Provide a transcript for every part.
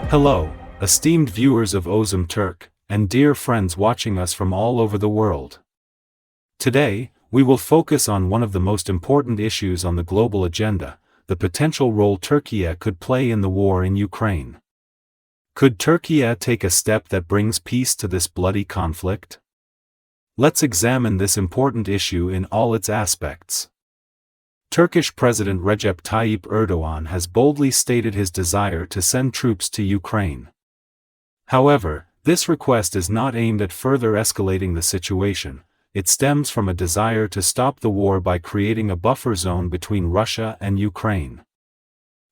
Hello, esteemed viewers of Ozum Turk, and dear friends watching us from all over the world. Today, we will focus on one of the most important issues on the global agenda, the potential role Turkey could play in the war in Ukraine. Could Turkey take a step that brings peace to this bloody conflict? Let's examine this important issue in all its aspects. Turkish President Recep Tayyip Erdogan has boldly stated his desire to send troops to Ukraine. However, this request is not aimed at further escalating the situation. It stems from a desire to stop the war by creating a buffer zone between Russia and Ukraine.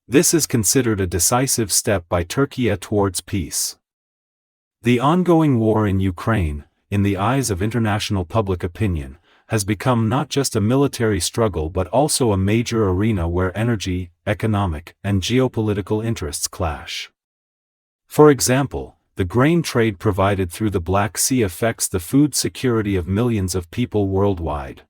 This is considered a decisive step by Turkey towards peace. The ongoing war in Ukraine, in the eyes of international public opinion, has become not just a military struggle but also a major arena where energy, economic, and geopolitical interests clash. For example, the grain trade provided through the Black Sea affects the food security of millions of people worldwide.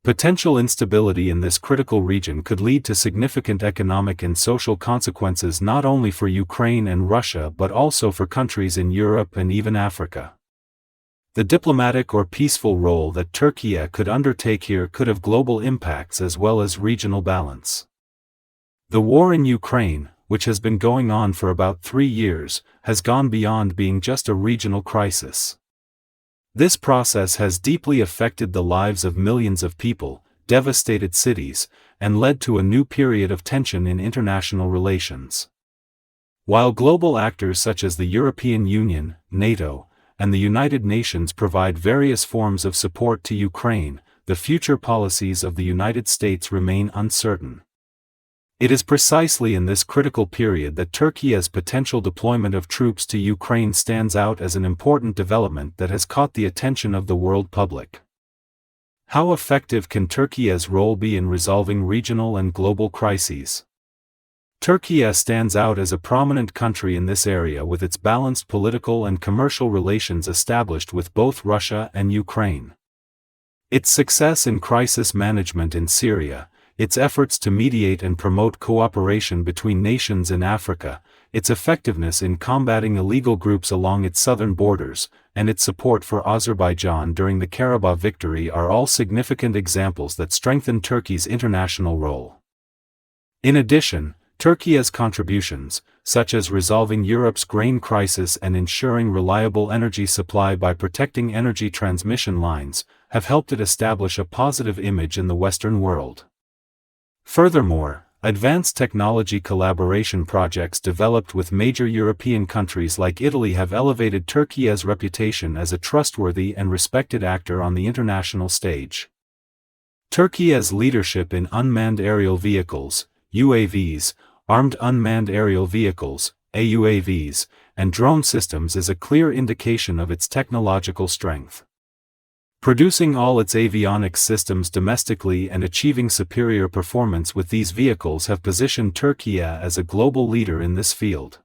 Potential instability in this critical region could lead to significant economic and social consequences not only for Ukraine and Russia but also for countries in Europe and even Africa. The diplomatic or peaceful role that Turkey could undertake here could have global impacts as well as regional balance. The war in Ukraine, which has been going on for about 3 years, has gone beyond being just a regional crisis. This process has deeply affected the lives of millions of people, devastated cities, and led to a new period of tension in international relations. While global actors such as the European Union, NATO, and the United Nations provide various forms of support to Ukraine, the future policies of the United States remain uncertain. It is precisely in this critical period that Turkey's potential deployment of troops to Ukraine stands out as an important development that has caught the attention of the world public. How effective can Turkey's role be in resolving regional and global crises? Turkey stands out as a prominent country in this area with its balanced political and commercial relations established with both Russia and Ukraine. Its success in crisis management in Syria, its efforts to mediate and promote cooperation between nations in Africa, its effectiveness in combating illegal groups along its southern borders, and its support for Azerbaijan during the Karabakh victory are all significant examples that strengthen Turkey's international role. In addition, Turkey's contributions, such as resolving Europe's grain crisis and ensuring reliable energy supply by protecting energy transmission lines, have helped it establish a positive image in the Western world. Furthermore, advanced technology collaboration projects developed with major European countries like Italy have elevated Turkey's reputation as a trustworthy and respected actor on the international stage. Turkey's leadership in unmanned aerial vehicles, UAVs, armed unmanned aerial vehicles, AUAVs, and drone systems is a clear indication of its technological strength. Producing all its avionics systems domestically and achieving superior performance with these vehicles have positioned Turkey as a global leader in this field.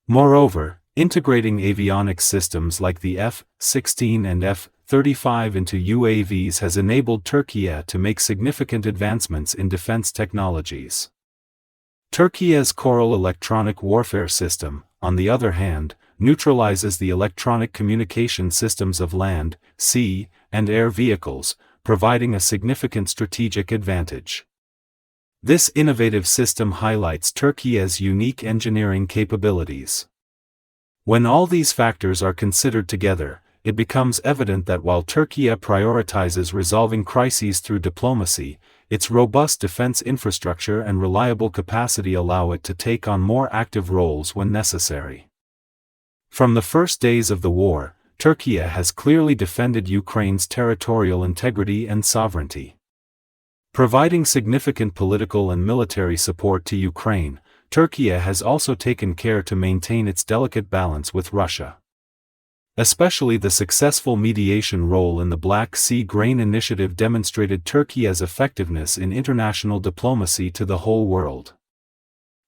Moreover, integrating avionics systems like the F-16 and F-35 into UAVs has enabled Turkey to make significant advancements in defense technologies. Turkey's Coral electronic warfare system, on the other hand, neutralizes the electronic communication systems of land, sea, and air vehicles, providing a significant strategic advantage. This innovative system highlights Turkey's unique engineering capabilities. When all these factors are considered together, it becomes evident that while Turkey prioritizes resolving crises through diplomacy, its robust defense infrastructure and reliable capacity allow it to take on more active roles when necessary. From the first days of the war, Turkey has clearly defended Ukraine's territorial integrity and sovereignty. Providing significant political and military support to Ukraine, Turkey has also taken care to maintain its delicate balance with Russia. Especially the successful mediation role in the Black Sea Grain Initiative demonstrated Turkey's effectiveness in international diplomacy to the whole world.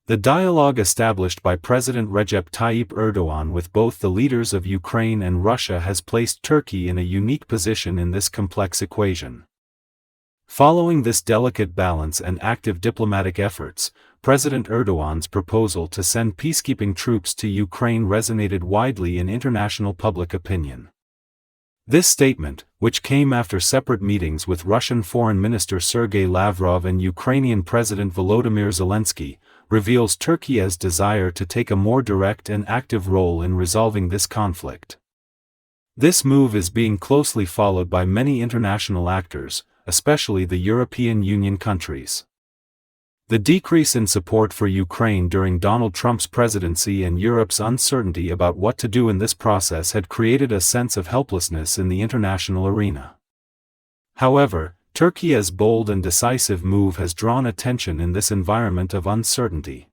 The dialogue established by President Recep Tayyip Erdogan with both the leaders of Ukraine and Russia has placed Turkey in a unique position in this complex equation. Following this delicate balance and active diplomatic efforts, President Erdogan's proposal to send peacekeeping troops to Ukraine resonated widely in international public opinion. This statement, which came after separate meetings with Russian Foreign Minister Sergei Lavrov and Ukrainian President Volodymyr Zelensky, reveals Turkey's desire to take a more direct and active role in resolving this conflict. This move is being closely followed by many international actors, especially the European Union countries. The decrease in support for Ukraine during Donald Trump's presidency and Europe's uncertainty about what to do in this process had created a sense of helplessness in the international arena. However, Turkey's bold and decisive move has drawn attention in this environment of uncertainty.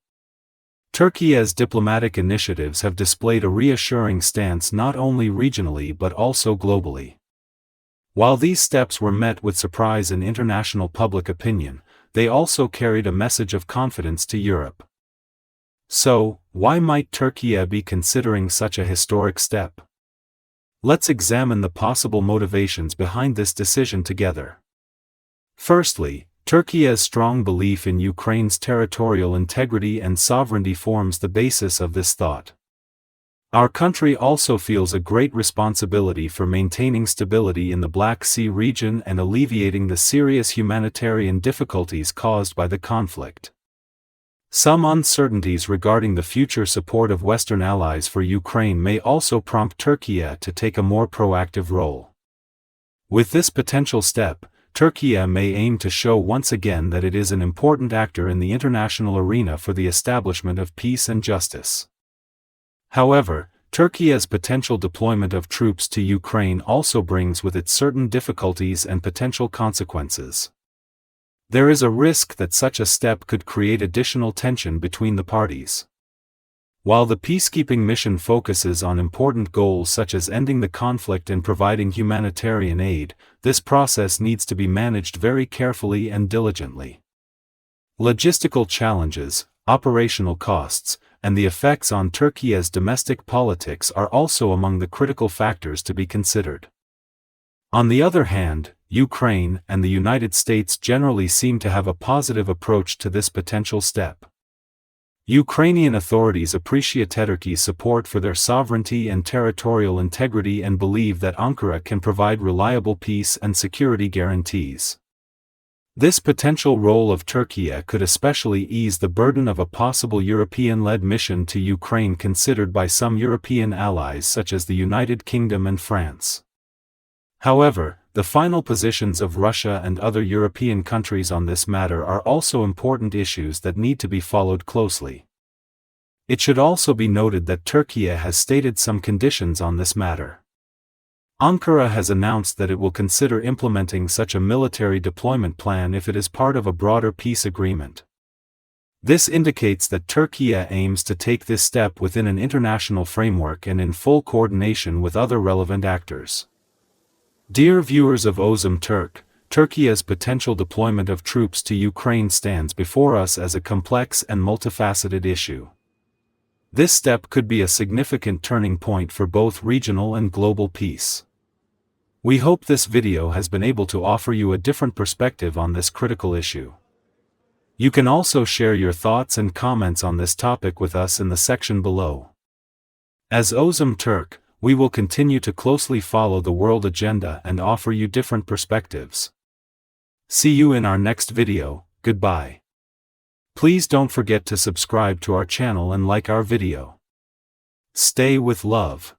Turkey's diplomatic initiatives have displayed a reassuring stance not only regionally but also globally. While these steps were met with surprise in international public opinion, they also carried a message of confidence to Europe. So, why might Turkey be considering such a historic step? Let's examine the possible motivations behind this decision together. Firstly, Turkey's strong belief in Ukraine's territorial integrity and sovereignty forms the basis of this thought. Our country also feels a great responsibility for maintaining stability in the Black Sea region and alleviating the serious humanitarian difficulties caused by the conflict. Some uncertainties regarding the future support of Western allies for Ukraine may also prompt Turkey to take a more proactive role. With this potential step, Turkey may aim to show once again that it is an important actor in the international arena for the establishment of peace and justice. However, Turkey's potential deployment of troops to Ukraine also brings with it certain difficulties and potential consequences. There is a risk that such a step could create additional tension between the parties. While the peacekeeping mission focuses on important goals such as ending the conflict and providing humanitarian aid, this process needs to be managed very carefully and diligently. Logistical challenges, operational costs, and the effects on Turkey's domestic politics are also among the critical factors to be considered. On the other hand, Ukraine and the United States generally seem to have a positive approach to this potential step. Ukrainian authorities appreciate Turkey's support for their sovereignty and territorial integrity and believe that Ankara can provide reliable peace and security guarantees. This potential role of Turkey could especially ease the burden of a possible European-led mission to Ukraine considered by some European allies such as the United Kingdom and France. However, the final positions of Russia and other European countries on this matter are also important issues that need to be followed closely. It should also be noted that Turkey has stated some conditions on this matter. Ankara has announced that it will consider implementing such a military deployment plan if it is part of a broader peace agreement. This indicates that Turkey aims to take this step within an international framework and in full coordination with other relevant actors. Dear viewers of Ozem Turk, Turkey's potential deployment of troops to Ukraine stands before us as a complex and multifaceted issue. This step could be a significant turning point for both regional and global peace. We hope this video has been able to offer you a different perspective on this critical issue. You can also share your thoughts and comments on this topic with us in the section below. As Ozem Turk, we will continue to closely follow the world agenda and offer you different perspectives. See you in our next video. Goodbye. Please don't forget to subscribe to our channel and like our video. Stay with love.